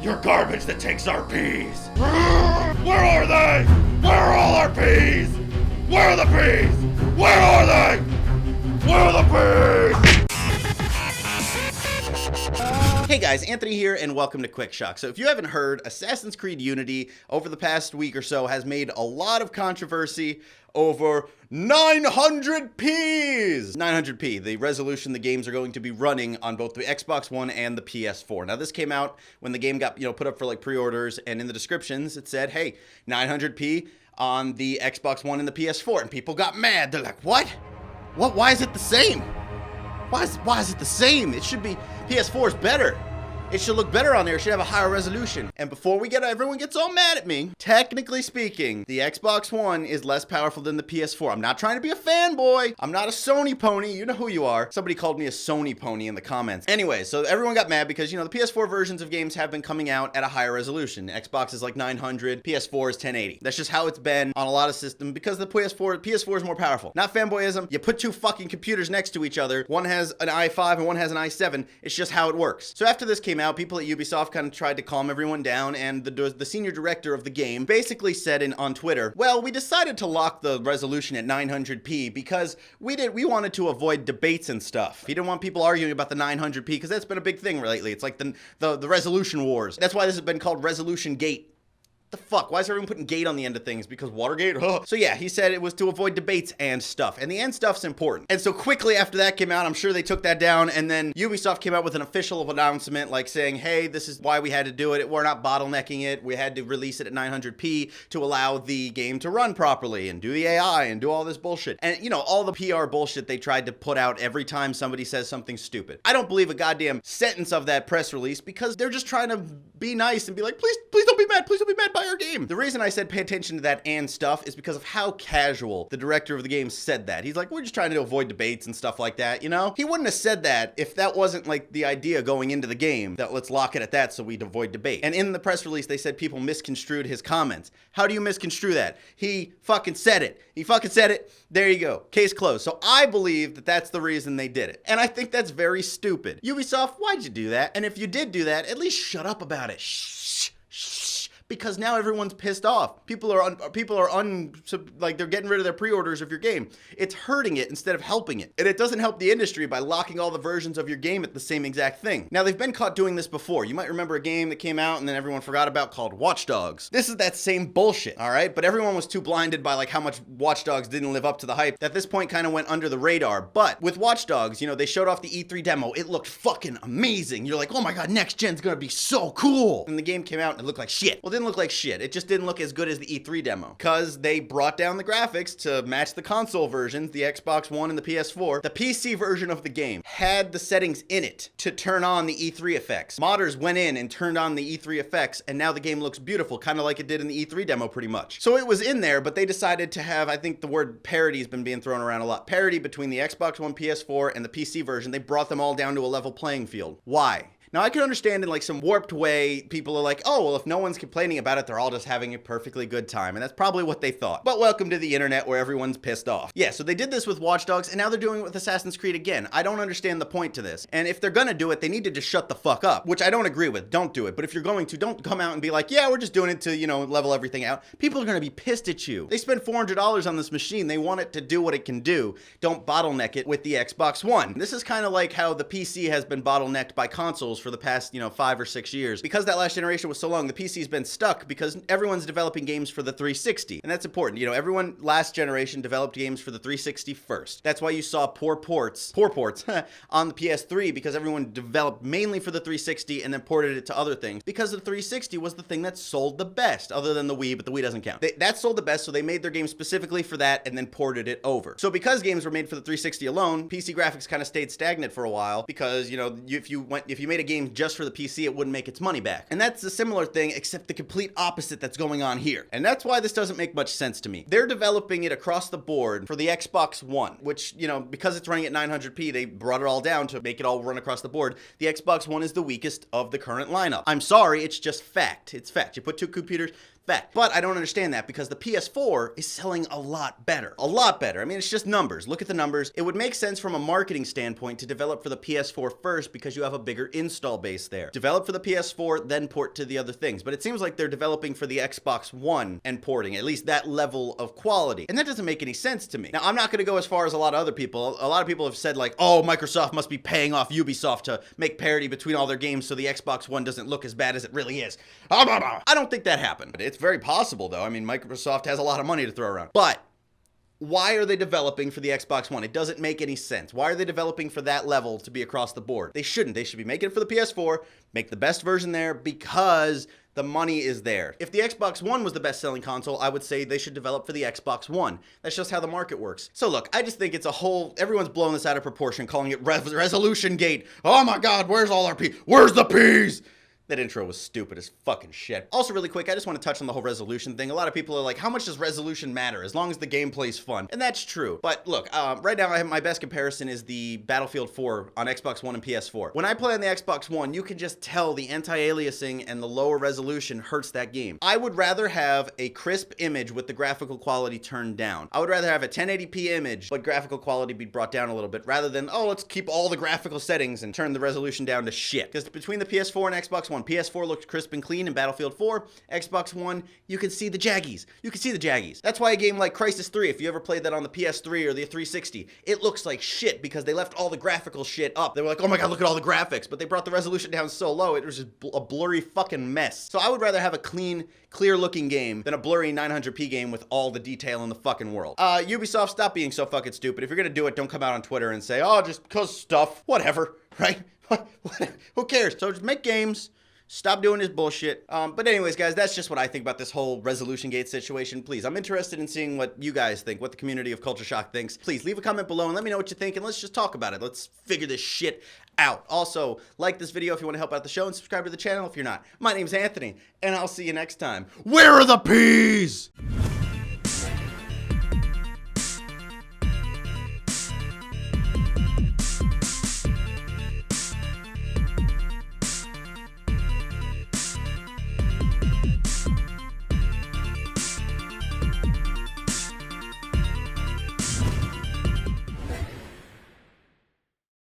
You're garbage that takes our peas. Where are they? Where are all our peas? Where are the peas? Where are they? Where are the peas? Hey guys, Anthony here, and welcome to Quick Shock. So if you haven't heard, Assassin's Creed Unity over the past week or so has made a lot of controversy over 900p's. 900p, the resolution the games are going to be running on both the Xbox One and the PS4. Now this came out when the game got, put up for like pre-orders, and in the descriptions it said, hey, 900p on the Xbox One and the PS4, and people got mad. They're like, what? What? Why is it the same? Why is it the same? It should be, PS4 is better. It should look better on there. It should have a higher resolution. And before everyone gets all mad at me, technically speaking, the Xbox One is less powerful than the PS4. I'm not trying to be a fanboy. I'm not a Sony pony. You know who you are. Somebody called me a Sony pony in the comments. Anyway, so everyone got mad because, the PS4 versions of games have been coming out at a higher resolution. Xbox is like 900, PS4 is 1080. That's just how it's been on a lot of systems because the PS4 is more powerful. Not fanboyism. You put two fucking computers next to each other. One has an i5 and one has an i7. It's just how it works. So after this came out, people at Ubisoft kind of tried to calm everyone down, and the senior director of the game basically said on Twitter, well, we decided to lock the resolution at 900p because we wanted to avoid debates and stuff. He didn't want people arguing about the 900p because that's been a big thing lately. It's like the resolution wars. That's why this has been called Resolution Gate. The fuck? Why is everyone putting gate on the end of things? Because Watergate? So yeah, he said it was to avoid debates and stuff. And the end stuff's important. And so quickly after that came out, I'm sure they took that down. And then Ubisoft came out with an official announcement like saying, hey, this is why we had to do it. We're not bottlenecking it. We had to release it at 900p to allow the game to run properly and do the AI and do all this bullshit. And all the PR bullshit they tried to put out every time somebody says something stupid. I don't believe a goddamn sentence of that press release because they're just trying to be nice and be like, please don't be mad. Please don't be mad by our game. The reason I said pay attention to that and stuff is because of how casual the director of the game said that. He's like, we're just trying to avoid debates and stuff like that, He wouldn't have said that if that wasn't like the idea going into the game, that let's lock it at that so we'd avoid debate. And in the press release, they said people misconstrued his comments. How do you misconstrue that? He fucking said it. There you go. Case closed. So I believe that that's the reason they did it. And I think that's very stupid. Ubisoft, why'd you do that? And if you did do that, at least shut up about it. Shh. Because now everyone's pissed off. People are like they're getting rid of their pre-orders of your game. It's hurting it instead of helping it. And it doesn't help the industry by locking all the versions of your game at the same exact thing. Now they've been caught doing this before. You might remember a game that came out and then everyone forgot about called Watch Dogs. This is that same bullshit, all right? But everyone was too blinded by like how much Watch Dogs didn't live up to the hype that at this point kind of went under the radar. But with Watch Dogs, they showed off the E3 demo. It looked fucking amazing. You're like, oh my God, next gen's gonna be so cool. And the game came out and it looked like shit. Well, it didn't look like shit. It just didn't look as good as the E3 demo because they brought down the graphics to match the console versions, the Xbox One and the PS4. The PC version of the game had the settings in it to turn on the E3 effects. Modders went in and turned on the E3 effects, and now the game looks beautiful, kind of like it did in the E3 demo pretty much. So it was in there, but they decided to have, I think the word parity has been being thrown around a lot. Parity between the Xbox One, PS4, and the PC version. They brought them all down to a level playing field. Why? Now, I can understand in like some warped way, people are like, oh, well, if no one's complaining about it, they're all just having a perfectly good time. And that's probably what they thought. But welcome to the internet where everyone's pissed off. Yeah, so they did this with Watch Dogs, and now they're doing it with Assassin's Creed again. I don't understand the point to this. And if they're gonna do it, they need to just shut the fuck up, which I don't agree with. Don't do it. But if you're going to, don't come out and be like, yeah, we're just doing it to, level everything out. People are gonna be pissed at you. They spent $400 on this machine. They want it to do what it can do. Don't bottleneck it with the Xbox One. This is kind of like how the PC has been bottlenecked by consoles for the past, 5 or 6 years. Because that last generation was so long, the PC's been stuck because everyone's developing games for the 360. And that's important. Everyone last generation developed games for the 360 first. That's why you saw poor ports on the PS3 because everyone developed mainly for the 360 and then ported it to other things because the 360 was the thing that sold the best other than the Wii, but the Wii doesn't count. That sold the best, so they made their game specifically for that and then ported it over. So because games were made for the 360 alone, PC graphics kind of stayed stagnant for a while because, if you made a game just for the PC, it wouldn't make its money back. And that's a similar thing, except the complete opposite that's going on here. And that's why this doesn't make much sense to me. They're developing it across the board for the Xbox One, which, because it's running at 900p, they brought it all down to make it all run across the board. The Xbox One is the weakest of the current lineup. I'm sorry, it's just fact. It's fact. You put two computers Fact. But I don't understand that because the PS4 is selling a lot better. A lot better. I mean, it's just numbers. Look at the numbers. It would make sense from a marketing standpoint to develop for the PS4 first because you have a bigger install base there. Develop for the PS4, then port to the other things. But it seems like they're developing for the Xbox One and porting, at least that level of quality. And that doesn't make any sense to me. Now, I'm not going to go as far as a lot of other people. A lot of people have said like, oh, Microsoft must be paying off Ubisoft to make parity between all their games so the Xbox One doesn't look as bad as it really is. I don't think that happened. It's very possible, though. I mean, Microsoft has a lot of money to throw around. But why are they developing for the Xbox One? It doesn't make any sense. Why are they developing for that level to be across the board? They shouldn't. They should be making it for the PS4, make the best version there because the money is there. If the Xbox One was the best-selling console, I would say they should develop for the Xbox One. That's just how the market works. So look, I just think it's a whole, everyone's blowing this out of proportion, calling it resolution gate. Oh my God, where's all our P's? Where's the P's? That intro was stupid as fucking shit. Also, really quick, I just want to touch on the whole resolution thing. A lot of people are like, how much does resolution matter as long as the gameplay's fun? And that's true. But look, right now, my best comparison is the Battlefield 4 on Xbox One and PS4. When I play on the Xbox One, you can just tell the anti-aliasing and the lower resolution hurts that game. I would rather have a crisp image with the graphical quality turned down. I would rather have a 1080p image, but graphical quality be brought down a little bit, rather than, oh, let's keep all the graphical settings and turn the resolution down to shit. Because between the PS4 and Xbox One, PS4 looked crisp and clean in Battlefield 4. Xbox One, you can see the jaggies. You can see the jaggies. That's why a game like Crysis 3, if you ever played that on the PS3 or the 360, it looks like shit because they left all the graphical shit up. They were like, oh my God, look at all the graphics. But they brought the resolution down so low, it was just a blurry fucking mess. So I would rather have a clean, clear looking game than a blurry 900p game with all the detail in the fucking world. Ubisoft, stop being so fucking stupid. If you're gonna do it, don't come out on Twitter and say, oh, just cause stuff, whatever, right? Who cares? So just make games. Stop doing this bullshit. But anyways, guys, that's just what I think about this whole resolution gate situation. Please, I'm interested in seeing what you guys think, what the community of Culture Shock thinks. Please leave a comment below and let me know what you think, and let's just talk about it. Let's figure this shit out. Also, like this video if you want to help out the show, and subscribe to the channel if you're not. My name's Anthony, and I'll see you next time. Where are the peas?